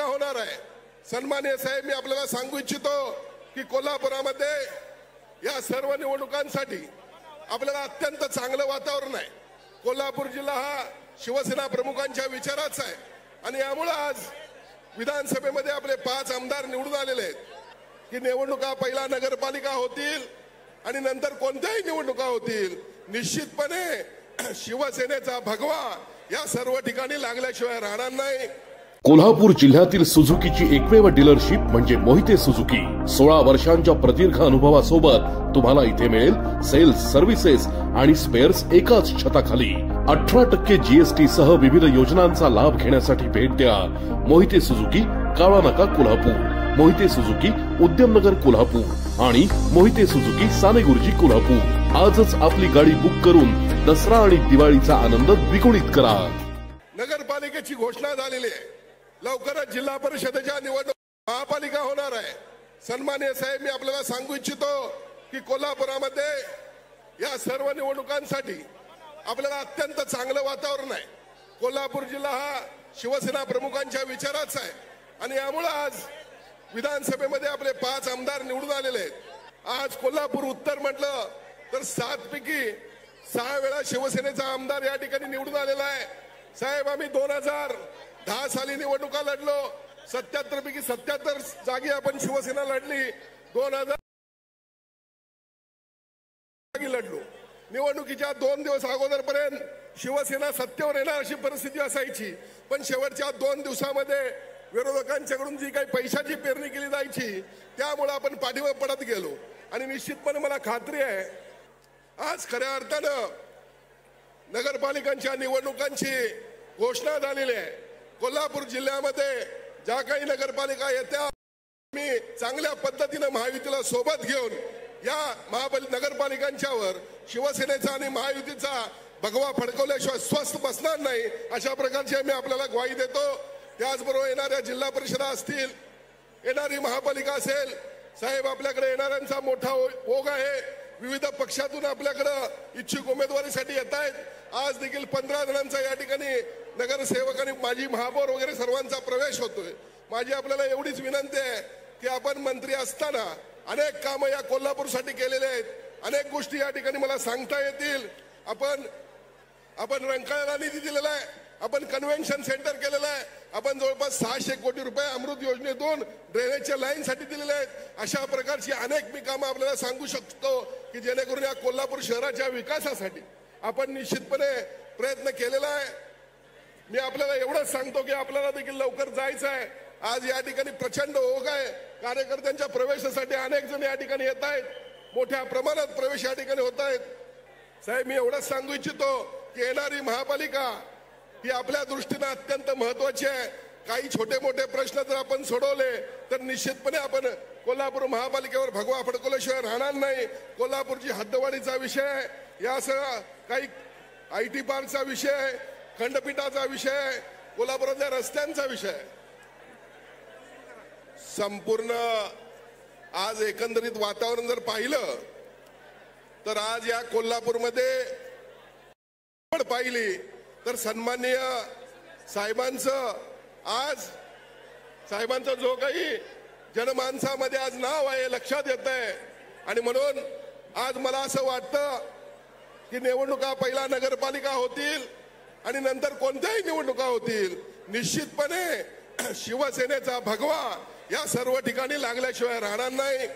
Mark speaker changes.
Speaker 1: होणार आहे। सन्माननीय साहेब, मी आपल्याला सांगू इच्छितो की कोल्हापुरामध्ये या सर्व निवडणुकांसाठी आपल्याला अत्यंत चांगलं वातावरण आहे। कोल्हापूर जिल्हा हा शिवसेना प्रमुखांच्या विचाराचा आहे आणि यामुळे आज विधानसभेमध्ये आपले 5 आमदार निवडून आलेले आहेत की निवडणुका पहिला नगरपालिका होतील आणि नंतर कोणत्याही निवडणुका होतील, निश्चितपणे शिवसेनेचा भगवा या सर्व ठिकाणी लागल्याशिवाय राहणार नाही।
Speaker 2: कोल्हापूर जिल्ह्यातील सुझुकीची एकमेव डीलरशिप म्हणजे मोहिते सुझुकी। 16 वर्षांच्या प्रदीर्घ अनुभवासोबत तुम्हाला इथे मिळेल सेल्स, सर्व्हिसेस आणि स्पेअर्स एकाच छताखाली। 18% जीएसटी सह विविध योजनांचा लाभ घेण्यासाठी भेट द्या मोहिते सुझुकी, काळा नाका, कोल्हापूर, मोहिते सुझुकी, उद्यमनगर, कोल्हापूर आणि मोहिते सुझुकी, सानेगुरुजी, कोल्हापूर। आजच आपली गाडी बुक करून दसरा आणि दिवाळीचा आनंद द्विगुणित करा।
Speaker 1: नगरपालिकेची घोषणा झालेली आहे, लवकरच जिल्हा परिषदेच्या निवडणूक महापालिका होणार आहे। सन्माननीय साहेब, मी आपल्याला सांगू इच्छितो की कोल्हापुरामध्ये या सर्व निवडणुकांसाठी आपल्याला अत्यंत चांगलं वातावरण आहे। कोल्हापूर जिल्हा हा शिवसेना प्रमुखांच्या विचाराचा आहे आणि यामुळे आज विधानसभेमध्ये आपले 5 आमदार निवडून आलेले आहेत। आज कोल्हापूर उत्तर म्हटलं तर 7 पैकी 6 वेळा शिवसेनेचा आमदार या ठिकाणी निवडून आलेला आहे। साहेब, आम्ही 2010 साली निवडणुका लढलो, 77 पैकी 77 जागी आपण शिवसेना लढली, 2000 जागी लढलो। निवडणुकीच्या 2 दिवस अगोदरपर्यंत शिवसेना सत्तेवर येणार अशी परिस्थिती असायची, पण शेवटच्या 2 दिवसामध्ये विरोधकांच्याकडून जी काही पैशाची पेरणी केली जायची त्यामुळे आपण पाठीवर पडत गेलो आणि निश्चितपणे मला खात्री आहे आज खऱ्या अर्थानं नगरपालिकांच्या निवडणुकांची घोषणा झालेली आहे। कोल्हापूर जिल्ह्यामध्ये ज्या काही नगरपालिका येत्या मी चांगल्या पद्धतीने महायुतीला सोबत घेऊन या नगरपालिकांच्यावर शिवसेनेचा आणि महायुतीचा भगवा फडकवल्याशिवाय स्वस्थ बसणार नाही, अशा प्रकारची मी आपल्याला ग्वाही देतो। त्याचबरोबर येणाऱ्या जिल्हा परिषदा असतील, येणारी महापालिका असेल, साहेब आपल्याकडे येणाऱ्यांचा मोठा ओघ आहे। विविध पक्षातून आपल्याकडे इच्छुक उमेदवारीसाठी येत आहेत। आज देखील 15 जणांचा या ठिकाणी नगरसेवक आणि माजी महापौर वगैरे सर्वांचा प्रवेश होतोय। माझी आपल्याला एवढीच विनंती आहे की आपण मंत्री असताना अनेक कामं या कोल्हापूरसाठी केलेले आहेत, अनेक गोष्टी या ठिकाणी मला सांगता येतील। आपण रंकाळ्याला निधी दिलेला आहे, आपण कन्व्हेन्शन सेंटर केलेलं आहे, आपण जवळपास 600 कोटी रुपये अमृत योजनेतून ड्रेनेजच्या लाईनसाठी दिलेले आहेत। अशा प्रकारची अनेक मी कामं आपल्याला सांगू शकतो की जेणेकरून या कोल्हापूर शहराच्या विकासासाठी आपण निश्चितपणे प्रयत्न केलेला आहे। मी आपल्याला एवढंच सांगतो की आपल्याला देखील लवकर जायचं आहे। आज या ठिकाणी प्रचंड ओघ आहे, कार्यकर्त्यांच्या प्रवेशासाठी अनेक जण या ठिकाणी येत आहेत, मोठ्या प्रमाणात प्रवेश या ठिकाणी होत आहेत। साहेब, मी एवढंच सांगू इच्छितो की येणारी महापालिका ही आपल्या दृष्टीने अत्यंत महत्वाची आहे। काही छोटे मोठे प्रश्न जर आपण सोडवले तर निश्चितपणे आपण कोल्हापूर महापालिकेवर भगवा फडकवल्याशिवाय राहणार नाही। कोल्हापूरची हद्दवाढीचा विषय, यासह काही IT पार्कचा विषय, खंडपीठाचा विषय, कोल्हापुरातल्या रस्त्यांचा विषय, संपूर्ण आज एकंदरीत वातावरण जर पाहिलं तर आज या कोल्हापूरमध्ये पाहिली तर सन्माननीय साहेबांचं जो काही जनमानसामध्ये आज नाव आहे लक्षात येत आहे आणि म्हणून आज मला असं वाटतं की निवडणुका पहिला नगरपालिका होतील आणि नंतर कोणत्याही निवडणुका होतील, निश्चितपणे शिवसेनेचा भगवा या सर्व ठिकाणी लागल्याशिवाय राहणार नाही।